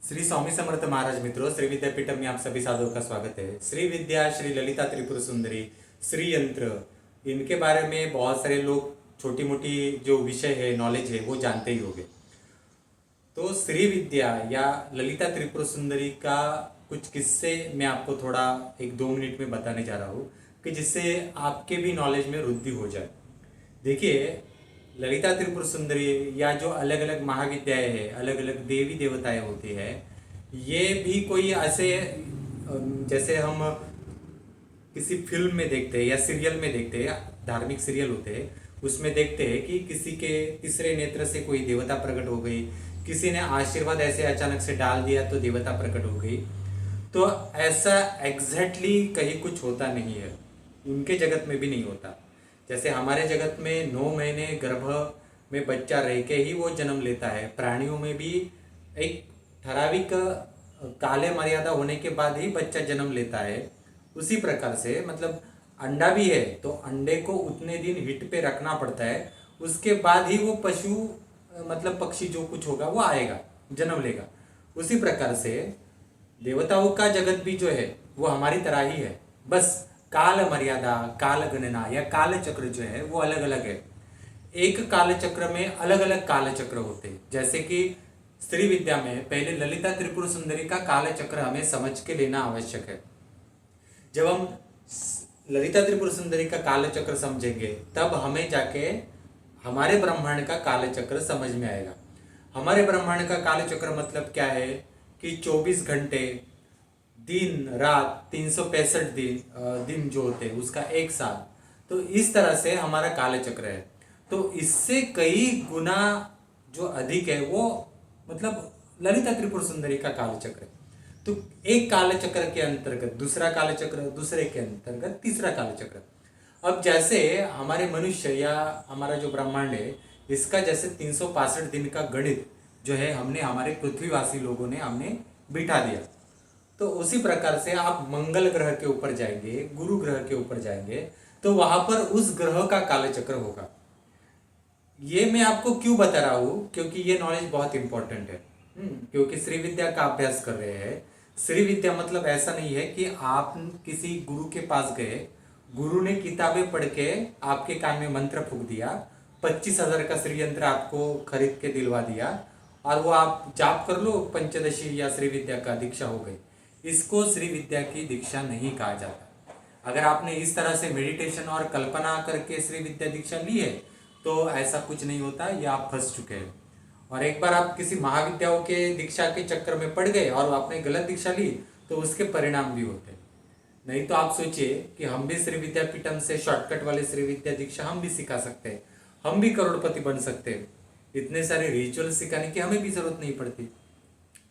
श्री स्वामी समर्थ महाराज मित्रों, श्री विद्यापीठम में आप सभी साधुओं का स्वागत है। श्री विद्या, श्री ललिता त्रिपुर सुंदरी, श्री यंत्र, इनके बारे में बहुत सारे लोग छोटी मोटी जो विषय है, नॉलेज है, वो जानते ही होंगे। तो श्री विद्या या ललिता त्रिपुर सुंदरी का कुछ किस्से मैं आपको थोड़ा 1-2 मिनट में बताने जा रहा हूँ कि जिससे आपके भी नॉलेज में वृद्धि हो जाए। देखिए, ललिता त्रिपुर सुंदरी या जो अलग अलग महाविद्याएं हैं, अलग अलग देवी देवताएं होती है, ये भी कोई ऐसे जैसे हम किसी फिल्म में देखते हैं या सीरियल में देखते हैं, धार्मिक सीरियल होते हैं, उसमें देखते हैं कि किसी के तीसरे नेत्र से कोई देवता प्रकट हो गई, किसी ने आशीर्वाद ऐसे अचानक से डाल दिया तो देवता प्रकट हो गई। तो ऐसा एग्जैक्टली कहीं कुछ होता नहीं है, उनके जगत में भी नहीं होता। जैसे हमारे जगत में 9 महीने गर्भ में बच्चा रह के ही वो जन्म लेता है, प्राणियों में भी एक ठराविक काले मर्यादा होने के बाद ही बच्चा जन्म लेता है। उसी प्रकार से मतलब अंडा भी है तो अंडे को उतने दिन हीट पे रखना पड़ता है, उसके बाद ही वो पशु मतलब पक्षी जो कुछ होगा वो आएगा, जन्म लेगा। उसी प्रकार से देवताओं का जगत भी जो है वो हमारी तरह ही है, बस काल मर्यादा, काल गणना या काल चक्र जो है वो अलग अलग है। एक काल चक्र में अलग अलग काल चक्र होते हैं। जैसे कि स्त्री विद्या में पहले ललिता त्रिपुर सुंदरी का काल चक्र हमें समझ के लेना आवश्यक है। जब हम ललिता त्रिपुर सुंदरी का काल चक्र समझेंगे तब हमें जाके हमारे ब्रह्मांड का काल चक्र समझ में आएगा। हमारे ब्रह्मांड का काल चक्र मतलब क्या है कि 24 घंटे, दिन रात, 365 दिन जो होते हैं उसका एक साल, तो इस तरह से हमारा काल चक्र है। तो इससे कई गुना जो अधिक है वो मतलब ललिता त्रिपुर सुंदरी का काल चक्र है। तो एक काल चक्र के अंतर्गत दूसरा काल चक्र, दूसरे के अंतर्गत तीसरा काल चक्र। अब जैसे हमारे मनुष्य या हमारा जो ब्रह्मांड है, इसका जैसे 365 दिन का गणित जो है हमने हमारे पृथ्वीवासी लोगों ने हमने बिठा दिया। तो उसी प्रकार से आप मंगल ग्रह के ऊपर जाएंगे, गुरु ग्रह के ऊपर जाएंगे, तो वहां पर उस ग्रह का काल चक्र होगा। ये मैं आपको क्यों बता रहा हूं, क्योंकि ये नॉलेज बहुत इंपॉर्टेंट है। क्योंकि श्री विद्या का अभ्यास कर रहे हैं। श्री विद्या मतलब ऐसा नहीं है कि आप किसी गुरु के पास गए, गुरु ने किताबें पढ़ के आपके कान में मंत्र फूंक दिया, 25,000 का श्री यंत्र आपको खरीद के दिलवा दिया और वो आप जाप कर लो, पंचदशी या श्री विद्या का दीक्षा हो गई। इसको श्री विद्या की दीक्षा नहीं कहा जाता। अगर आपने इस तरह से मेडिटेशन और कल्पना करके श्री विद्या दीक्षा ली है तो ऐसा कुछ नहीं होता, ये आप फंस चुके हैं। और एक बार आप किसी महाविद्याओं के दीक्षा के चक्कर में पड़ गए और आपने गलत दीक्षा ली तो उसके परिणाम भी होते हैं। नहीं तो आप सोचिए कि हम भी श्री विद्यापीठम से शॉर्टकट वाले श्री विद्या दीक्षा हम भी सिखा सकते हैं, हम भी करोड़पति बन सकते हैं। इतने सारे रिचुअल सिखाने की हमें भी जरूरत नहीं पड़ती,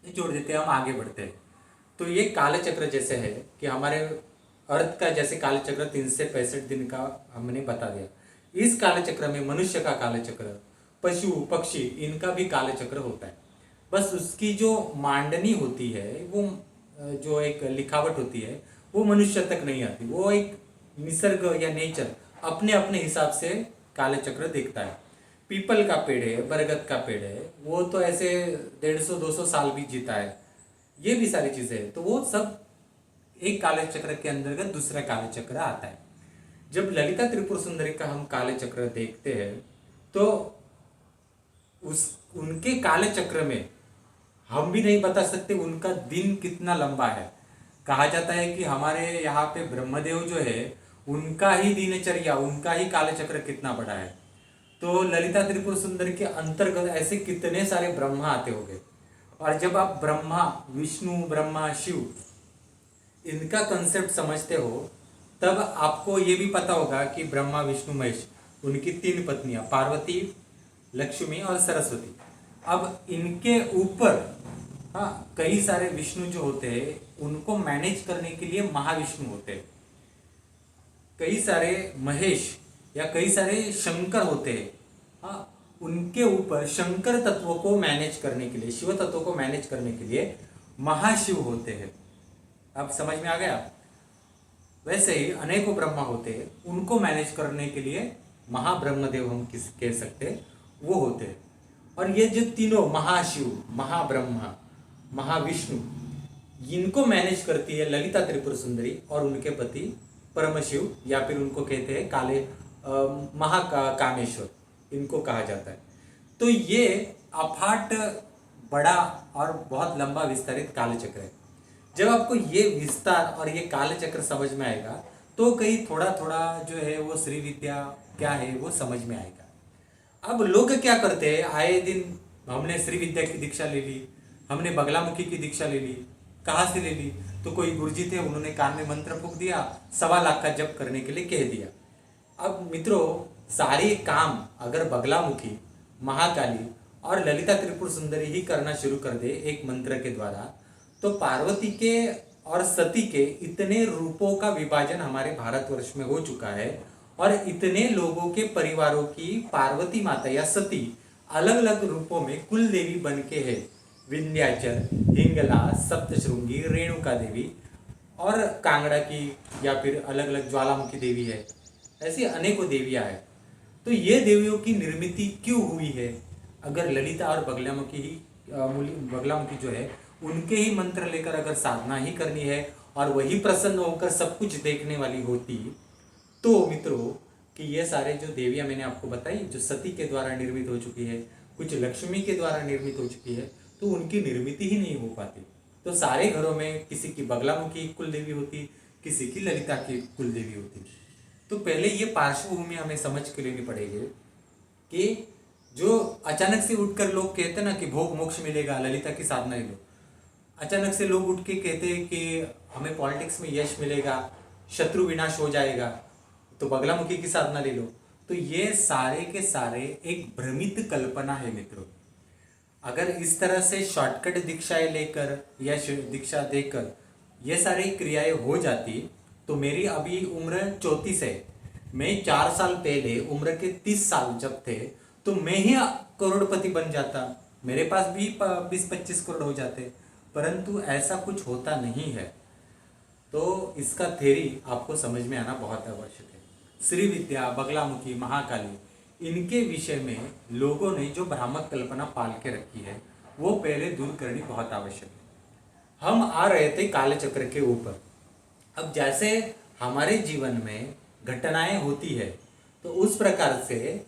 छोड़ देते हैं, हम आगे बढ़ते हैं। तो ये काल चक्र जैसे है कि हमारे अर्थ का जैसे काल चक्र 365 दिन का हमने बता दिया। इस काल चक्र में मनुष्य का काल चक्र, पशु पक्षी, इनका भी काल चक्र होता है। बस उसकी जो मांडनी होती है, वो जो एक लिखावट होती है, वो मनुष्य तक नहीं आती। वो एक निसर्ग या नेचर अपने अपने हिसाब से काल चक्र देखता है। पीपल का पेड़ है, बरगद का पेड़ है, वो तो ऐसे 150-200 साल भी जीता है। ये भी सारी चीजें हैं, तो वो सब एक काल चक्र के अंतर्गत दूसरा काल चक्र आता है। जब ललिता त्रिपुर सुंदरी का हम काल चक्र देखते हैं तो उनके काल चक्र में हम भी नहीं बता सकते उनका दिन कितना लंबा है। कहा जाता है कि हमारे यहाँ पे ब्रह्मदेव जो है उनका ही दिनचर्या, उनका ही काल चक्र कितना बड़ा है। तो ललिता त्रिपुर सुंदरी के अंतर्गत ऐसे कितने सारे ब्रह्मा आते होंगे। और जब आप ब्रह्मा, विष्णु, ब्रह्मा, शिव, इनका कंसेप्ट समझते हो तब आपको ये भी पता होगा कि ब्रह्मा, विष्णु, महेश, उनकी 3 पत्नियां पार्वती, लक्ष्मी और सरस्वती। अब इनके ऊपर कई सारे विष्णु जो होते हैं उनको मैनेज करने के लिए महाविष्णु होते हैं, कई सारे महेश या कई सारे शंकर होते हैं। उनके ऊपर शंकर तत्वों को मैनेज करने के लिए, शिव तत्वों को मैनेज करने के लिए महाशिव होते हैं। अब समझ में आ गया। वैसे ही अनेकों ब्रह्मा होते हैं, उनको मैनेज करने के लिए महाब्रह्मदेव हम किस कह सकते हैं, वो होते हैं। और ये जो तीनों महाशिव, महाब्रह्मा महाविष्णु, इनको मैनेज करती है ललिता त्रिपुर सुंदरी, और उनके पति परमशिव, या फिर उनको कहते हैं काले महाकामेश्वर इनको कहा जाता है। तो ये अफाट बड़ा और बहुत लंबा विस्तारित कालचक्र है। जब आपको ये विस्तार और ये कालचक्र समझ में आएगा तो कहीं थोड़ा थोड़ा जो है वो श्री विद्या क्या है वो समझ में आएगा। अब लोग क्या करते हैं, आए दिन हमने श्री विद्या की दीक्षा ले ली, हमने बगलामुखी की दीक्षा ले ली। कहाँ से ले ली? तो कोई गुरुजी थे, उन्होंने कान में मंत्र फूंक दिया, 1.25 लाख का जप करने के लिए कह दिया। अब मित्रों, सारे काम अगर बगलामुखी, महाकाली और ललिता त्रिपुर सुंदरी ही करना शुरू कर दे एक मंत्र के द्वारा, तो पार्वती के और सती के इतने रूपों का विभाजन हमारे भारतवर्ष में हो चुका है, और इतने लोगों के परिवारों की पार्वती माता या सती अलग अलग रूपों में कुल देवी बन के है। विंध्याचल, हिंगला, सप्तशृंगी, रेणुका देवी और कांगड़ा की या फिर अलग अलग ज्वालामुखी देवी है। ऐसी अनेकों देवियां हैं। तो ये देवियों की निर्मिति क्यों हुई है? अगर ललिता और बगलामुखी जो है उनके ही मंत्र लेकर अगर साधना ही करनी है और वही प्रसन्न होकर सब कुछ देखने वाली होती, तो मित्रों कि ये सारे जो देवियां मैंने आपको बताई जो सती के द्वारा निर्मित हो चुकी है, कुछ लक्ष्मी के द्वारा निर्मित हो चुकी है, तो उनकी निर्मिति ही नहीं हो पाती। तो सारे घरों में किसी की बगलामुखी कुल देवी होती, किसी की ललिता की कुल देवी होती। तो पहले ये पार्श्वभूमि हमें समझ के लेनी पड़ेगी कि जो अचानक से उठकर लोग कहते ना कि भोग मोक्ष मिलेगा, ललिता की साधना ही लो। अचानक से लोग उठ के कहते हैं कि हमें पॉलिटिक्स में यश मिलेगा, शत्रु विनाश हो जाएगा, तो बगलामुखी की साधना ले लो। तो ये सारे के सारे एक भ्रमित कल्पना है मित्रों। अगर इस तरह से शॉर्टकट दीक्षाएं लेकर या दीक्षा देकर ये सारी क्रियाएं हो जाती, तो मेरी अभी उम्र 34 है। मैं 4 साल पहले उम्र के 30 साल जब थे तो मैं ही करोड़पति बन जाता, मेरे पास भी 20-25 करोड़ हो जाते। परंतु ऐसा कुछ होता नहीं है। तो इसका थ्योरी आपको समझ में आना बहुत आवश्यक है। श्री विद्या, बगलामुखी, महाकाली, इनके विषय में लोगों ने जो भ्रामक कल्पना पाल के रखी है वो पहले दूर करनी बहुत आवश्यक है। हम आ रहे थे कालचक्र के ऊपर। अब जैसे हमारे जीवन में घटनाएं होती है तो उस प्रकार से,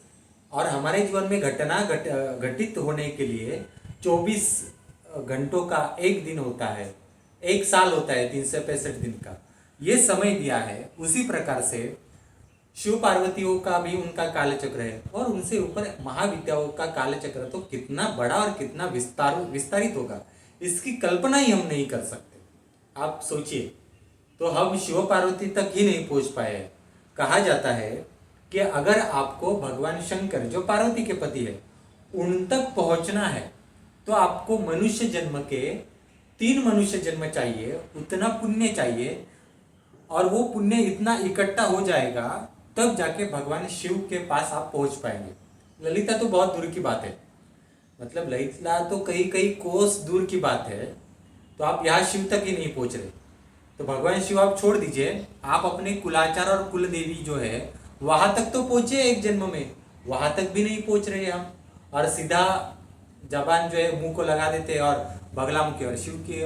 और हमारे जीवन में घटना घटित होने के लिए 24 घंटों का एक दिन होता है, एक साल होता है 365 दिन का, ये समय दिया है। उसी प्रकार से शिव पार्वतियों का भी उनका कालचक्र है, और उनसे ऊपर महाविद्याओं का कालचक्र तो कितना बड़ा और कितना विस्तारित होगा, इसकी कल्पना ही हम नहीं कर सकते। आप सोचिए, तो हम शिव पार्वती तक ही नहीं पहुंच पाए हैं। कहा जाता है कि अगर आपको भगवान शंकर जो पार्वती के पति है उन तक पहुंचना है तो आपको मनुष्य जन्म के 3 मनुष्य जन्म चाहिए, उतना पुण्य चाहिए, और वो पुण्य इतना इकट्ठा हो जाएगा तब जाके भगवान शिव के पास आप पहुंच पाएंगे। ललिता तो बहुत दूर की बात है, मतलब ललिता तो कई कोस दूर की बात है, तो आप यहाँ शिव तक ही नहीं पहुंच रहे। तो भगवान शिव आप छोड़ दीजिए, आप अपने कुलाचार और कुल देवी जो है वहां तक तो पहुंचे एक जन्म में, वहां तक भी नहीं पहुंच रहे हम, और सीधा जबान जो है मुंह को लगा देते हैं और बगलामुखी और शिव की,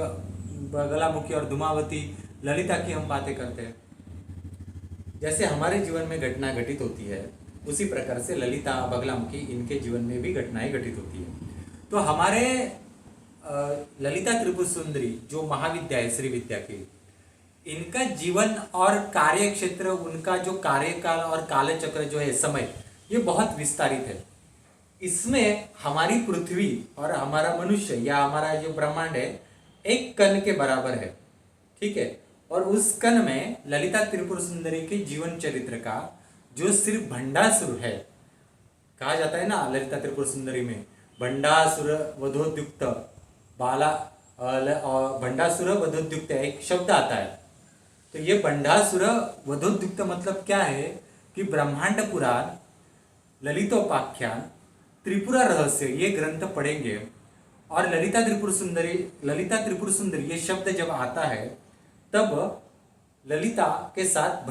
बगलामुखी और धुमावती ललिता की हम बातें करते हैं। जैसे हमारे जीवन में घटना घटित होती है उसी प्रकार से ललिता, बगलामुखी इनके जीवन में भी घटनाएं घटित होती है। तो हमारे ललिता त्रिपुर सुंदरी जो महाविद्या है श्री विद्या की, इनका जीवन और कार्य क्षेत्र, उनका जो कार्यकाल और कालचक्र जो है समय, ये बहुत विस्तारित है। इसमें हमारी पृथ्वी और हमारा मनुष्य या हमारा जो ब्रह्मांड है एक कण के बराबर है, ठीक है। और उस कण में ललिता त्रिपुर सुंदरी के जीवन चरित्र का जो सिर्फ भंडासुर है, कहा जाता है ना ललिता त्रिपुर सुंदरी में भंडासुर वधोद्युक्त बाला, भंडासुर वधोद्युक्त एक शब्द आता है। तो ये भंडासुर वधोद्युक्त मतलब क्या है कि ब्रह्मांड पुराण, ललितोपाख्यान, त्रिपुरा रहस्य ये ग्रंथ पढ़ेंगे और ललिता त्रिपुर सुंदरी ये शब्द जब आता है तब ललिता के साथ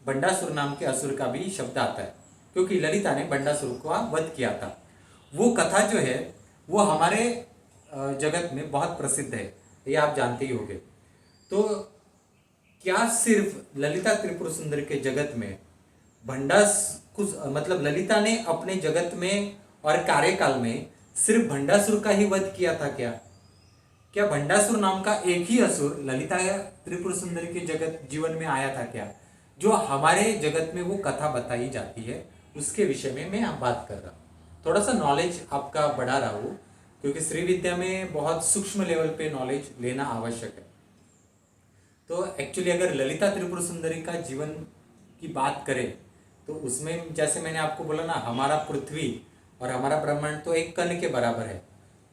भंडासुर नाम के असुर का भी शब्द आता है, क्योंकि ललिता ने भंडासुर का वध किया था। वो कथा जो है वो हमारे जगत में बहुत प्रसिद्ध है, ये आप जानते ही होंगे। तो क्या सिर्फ ललिता त्रिपुर सुंदरी के जगत में कुछ मतलब ललिता ने अपने जगत में और कार्यकाल में सिर्फ भंडासुर का ही वध किया था क्या? क्या भंडासुर नाम का एक ही असुर ललिता त्रिपुर सुंदरी के जगत जीवन में आया था क्या? जो हमारे जगत में वो कथा बताई जाती है, उसके विषय में मैं बात कर रहा हूँ। थोड़ा सा नॉलेज आपका बढ़ा रहा हूँ, क्योंकि श्री विद्या में बहुत सूक्ष्म लेवल पे नॉलेज लेना आवश्यक है। तो एक्चुअली अगर ललिता त्रिपुर सुंदरी का जीवन की बात करें तो उसमें जैसे मैंने आपको बोला ना, हमारा पृथ्वी और हमारा ब्रह्मांड तो एक कण के बराबर है।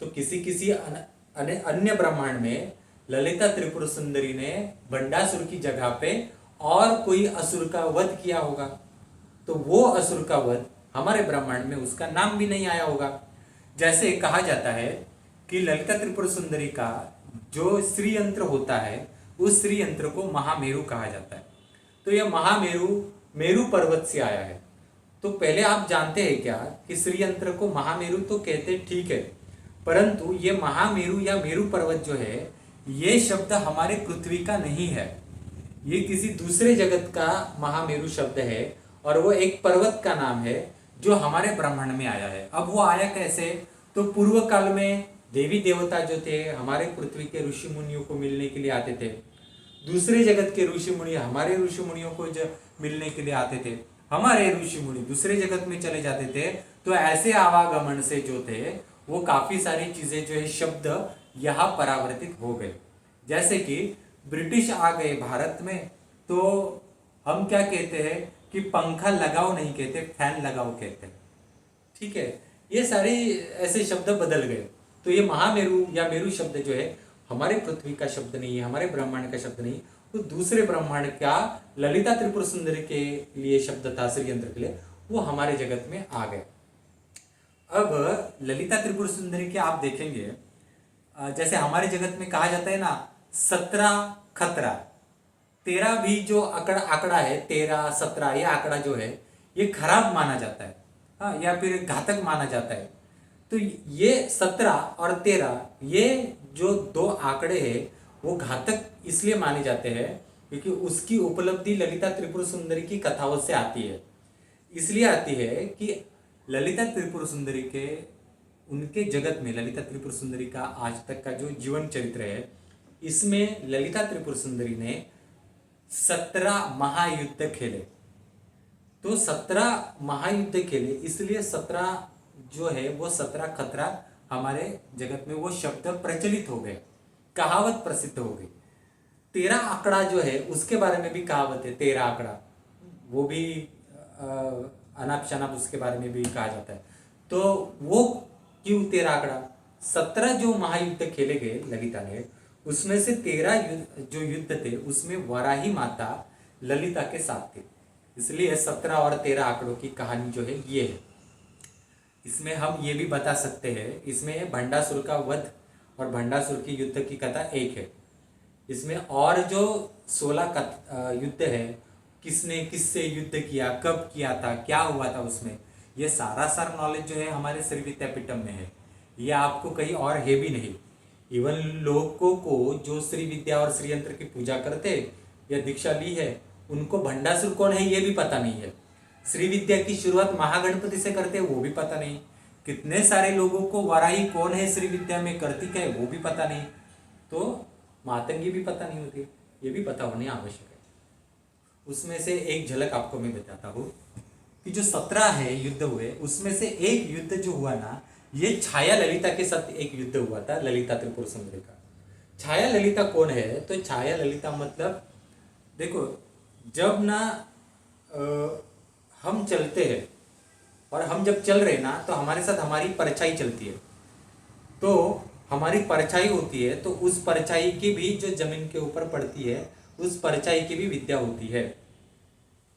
तो किसी किसी अन्य ब्रह्मांड में ललिता त्रिपुर सुंदरी ने भंडासुर की जगह पे और कोई असुर का वध किया होगा, तो वो असुर का वध हमारे ब्रह्मांड में उसका नाम भी नहीं आया होगा। जैसे कहा जाता है कि ललिता त्रिपुर सुंदरी का जो श्री यंत्र होता है, उस श्री यंत्र को महामेरु कहा जाता है। तो यह महामेरु मेरु पर्वत से आया है। तो पहले आप जानते हैं क्या कि श्री यंत्र को महामेरु तो कहते, ठीक है, परंतु ये महामेरु या मेरु पर्वत जो है, ये शब्द हमारे पृथ्वी का नहीं है, ये किसी दूसरे जगत का महामेरु शब्द है, और वो एक पर्वत का नाम है जो हमारे ब्रह्मांड में आया है। अब वो आया कैसे? तो पूर्व काल में देवी देवता जो थे हमारे पृथ्वी के ऋषि मुनियों को मिलने के लिए आते थे, दूसरे जगत के ऋषि मुनि हमारे ऋषि मुनियों को मिलने के लिए आते थे, हमारे ऋषि मुनि दूसरे जगत में चले जाते थे। तो ऐसे आवागमन से जो थे वो काफी सारी चीजें जो है शब्द यहाँ परावर्तित हो गए। जैसे कि ब्रिटिश आ गए भारत में, तो हम क्या कहते हैं कि पंखा लगाओ नहीं कहते, फैन लगाओ कहते हैं, ठीक है। ये सारे ऐसे शब्द बदल गए। तो ये महामेरु या मेरु शब्द जो है हमारे पृथ्वी का शब्द नहीं है, हमारे ब्रह्मांड का शब्द नहीं, तो दूसरे ब्रह्मांड का ललिता त्रिपुर सुंदरी के लिए शब्द था, श्री यंत्र के लिए, वो हमारे जगत में आ गए। अब ललिता त्रिपुर सुंदरी के आप देखेंगे, जैसे हमारे जगत में कहा जाता है ना 17 खतरा, 13 भी जो आंकड़ा है, 13 17 ये आंकड़ा जो है ये खराब माना जाता है, हाँ, या फिर घातक माना जाता है। तो ये 17 और 13 ये जो दो आंकड़े हैं वो घातक इसलिए माने जाते हैं क्योंकि उसकी उपलब्धि ललिता त्रिपुर सुंदरी की कथाओं से आती है। इसलिए आती है कि ललिता त्रिपुर सुंदरी के उनके जगत में ललिता त्रिपुर सुंदरी का आज तक का जो जीवन चरित्र है, इसमें ललिता त्रिपुर सुंदरी ने 17 महायुद्ध खेले। तो 17 महायुद्ध खेले, इसलिए 17 जो है वो 17 खतरा हमारे जगत में वो शब्द प्रचलित हो गए, कहावत प्रसिद्ध हो गई। 13 आंकड़ा जो है उसके बारे में भी कहावत है, 13 आंकड़ा, वो भी अनाप शनाप उसके बारे में भी कहा जाता है। तो वो क्यों 13 आंकड़ा? 17 जो महायुद्ध खेले गए ललिता ने, उसमें से 13 जो युद्ध थे उसमें वराही माता ललिता के साथ थे, इसलिए 17 और 13 आंकड़ों की कहानी जो है ये है। इसमें हम ये भी बता सकते हैं, इसमें भंडासुर का वध और भंडासुर की युद्ध की कथा एक है। इसमें और जो 16 युद्ध है, किसने किससे युद्ध किया, कब किया था, क्या हुआ था उसमें, ये सारा नॉलेज जो है हमारे श्री विद्यापीठम में है, ये आपको कहीं और है भी नहीं। इवन लोगों को जो श्री विद्या और श्री यंत्र की पूजा करते या दीक्षा ली है, उनको भंडासुर कौन है ये भी पता नहीं है। श्री विद्या की शुरुआत महागणपति से करते हैं वो भी पता नहीं। कितने सारे लोगों को वराही कौन है श्री विद्या में करती क्या है वो भी पता नहीं। तो मातंगी भी पता नहीं होती, ये भी पता होने आवश्यक है। उसमें से एक झलक आपको मैं बताता हूँ कि जो 17 है युद्ध हुए, उसमें से एक युद्ध जो हुआ ना, ये छाया ललिता के साथ एक युद्ध हुआ था, ललिता त्रिपुर सुंदरी का। छाया ललिता कौन है? तो छाया ललिता मतलब देखो, जब ना हम चलते हैं और हम जब चल रहे ना तो हमारे साथ हमारी परछाई चलती है, तो हमारी परछाई होती है, तो उस परछाई की भी जो जमीन के ऊपर पड़ती है, उस परछाई की भी विद्या होती है।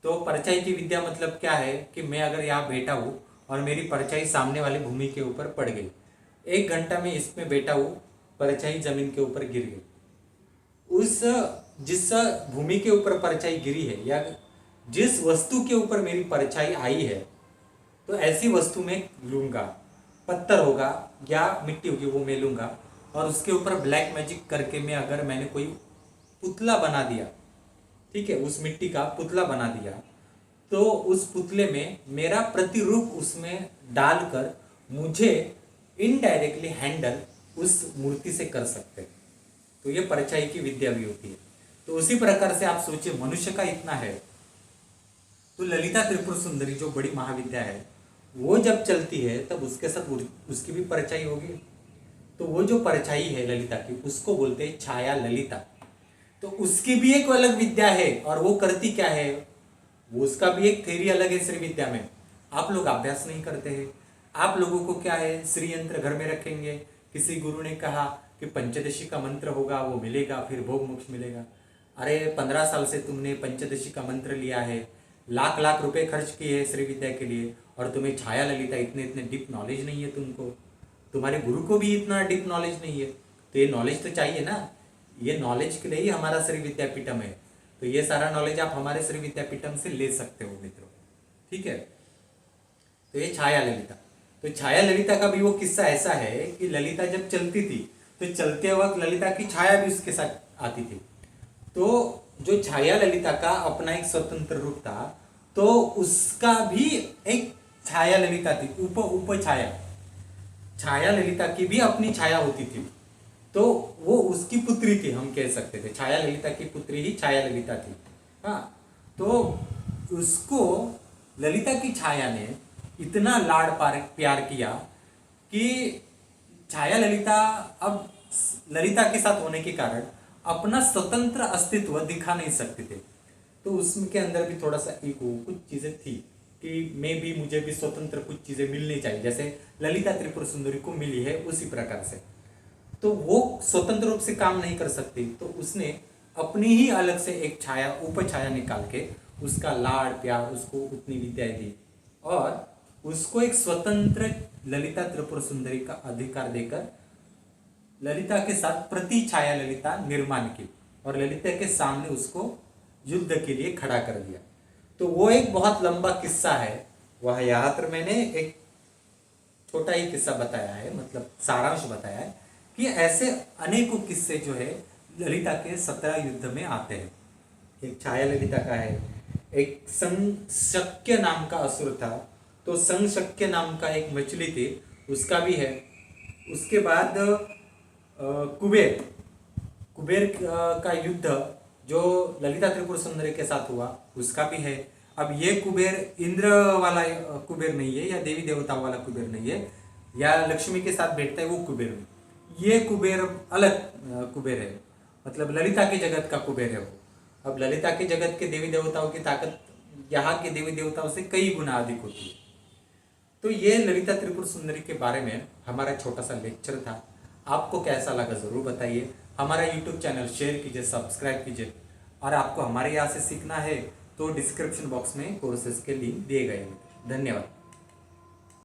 तो परछाई की विद्या मतलब क्या है कि मैं अगर यहाँ बैठा हूँ और मेरी परछाई सामने वाली भूमि के ऊपर पड़ गई, 1 घंटा में इसमें बैठा हूँ, परछाई जमीन के ऊपर गिर गई, उस जिस भूमि के ऊपर परछाई गिरी है या जिस वस्तु के ऊपर मेरी परछाई आई है, तो ऐसी वस्तु में लूंगा, पत्थर होगा या मिट्टी होगी वो मैं लूंगा और उसके ऊपर ब्लैक मैजिक करके अगर मैंने कोई पुतला बना दिया, ठीक है, उस मिट्टी का पुतला बना दिया, तो उस पुतले में मेरा प्रतिरूप उसमें डालकर मुझे इनडायरेक्टली हैंडल उस मूर्ति से कर सकते हैं। तो ये परछाई की विद्या भी होती है। तो उसी प्रकार से आप सोचिए, मनुष्य का इतना है, तो ललिता त्रिपुर सुंदरी जो बड़ी महाविद्या है, वो जब चलती है तब उसके साथ उसकी भी परछाई होगी। तो वो जो परछाई है ललिता की, उसको बोलते हैं छाया ललिता। तो उसकी भी एक अलग विद्या है, और वो करती क्या है, वो उसका भी एक थ्योरी अलग है श्री विद्या में। आप लोग अभ्यास नहीं करते हैं। आप लोगों को क्या है, श्री यंत्र घर में रखेंगे, किसी गुरु ने कहा कि पंचदशी का मंत्र होगा, वो मिलेगा, फिर भोग मोक्ष मिलेगा। अरे 15 साल से तुमने पंचदशी का मंत्र लिया है, लाख लाख रुपए खर्च किए हैं श्री विद्या के लिए, और तुम्हें छाया ललिता इतने इतने डीप नॉलेज नहीं है तुमको, तुम्हारे गुरु को भी इतना डीप नॉलेज नहीं है। तो ये नॉलेज तो चाहिए ना, ये नॉलेज के लिए ही हमारा श्री विद्यापीठम है। तो ये सारा नॉलेज आप हमारे श्री विद्यापीठम से ले सकते हो मित्रों, ठीक है। तो ये छाया ललिता, तो छाया ललिता का भी वो किस्सा ऐसा है कि ललिता जब चलती थी तो चलते वक्त ललिता की छाया भी उसके साथ आती थी। तो जो छाया ललिता का अपना एक स्वतंत्र रूप था, तो उसका भी एक छाया ललिता थी, उप छाया, छाया ललिता की भी अपनी छाया होती थी। तो वो उसकी पुत्री थी, हम कह सकते थे छाया ललिता की पुत्री ही छाया ललिता थी। हाँ, तो उसको ललिता की छाया ने इतना लाड प्यार किया कि छाया ललिता अब ललिता के साथ होने के कारण अपना स्वतंत्र अस्तित्व दिखा नहीं सकते थे। तो उसके अंदर भी थोड़ा सा ईगो, कुछ चीजें थी कि मैं भी, मुझे भी स्वतंत्र कुछ चीजें मिलनी चाहिए, जैसे ललिता त्रिपुर सुंदरी को मिली है उसी प्रकार से। तो वो स्वतंत्र रूप से काम नहीं कर सकती, तो उसने अपनी ही अलग से एक छाया, उपछाया निकाल के उसका लाड़ प्यार, उसको उतनी विद्याएं दी, और उसको एक स्वतंत्र ललिता त्रिपुर सुंदरी का अधिकार देकर ललिता के साथ प्रति छाया ललिता निर्माण की, और ललिता के सामने उसको युद्ध के लिए खड़ा कर दिया। तो वो एक बहुत लंबा किस्सा है, वह यहाँ पर मैंने एक छोटा ही किस्सा बताया है, मतलब सारांश बताया है कि ऐसे अनेकों किस्से जो है ललिता के 17 युद्ध में आते हैं। एक छाया ललिता का है, एक संशक्य नाम का असुर था, तो संशक्य नाम का एक मछली थी, उसका भी है। उसके बाद कुबेर का युद्ध जो ललिता त्रिपुर सुंदरी के साथ हुआ, उसका भी है। अब ये कुबेर इंद्र वाला कुबेर नहीं है, या देवी देवताओं वाला कुबेर नहीं है, या लक्ष्मी के साथ बैठता है वो कुबेर नहीं। ये कुबेर अलग कुबेर है, मतलब ललिता के जगत का कुबेर है वो। अब ललिता के जगत के देवी देवताओं की ताकत यहाँ के देवी देवताओं से कई गुना अधिक होती है। तो ये ललिता त्रिपुर सुंदरी के बारे में हमारा छोटा सा लेक्चर था। आपको कैसा लगा जरूर बताइए। हमारा यूट्यूब चैनल शेयर कीजिए, सब्सक्राइब कीजिए, और आपको हमारे यहाँ से सीखना है तो डिस्क्रिप्शन बॉक्स में कोर्सेज के लिंक दिए गए हैं। धन्यवाद।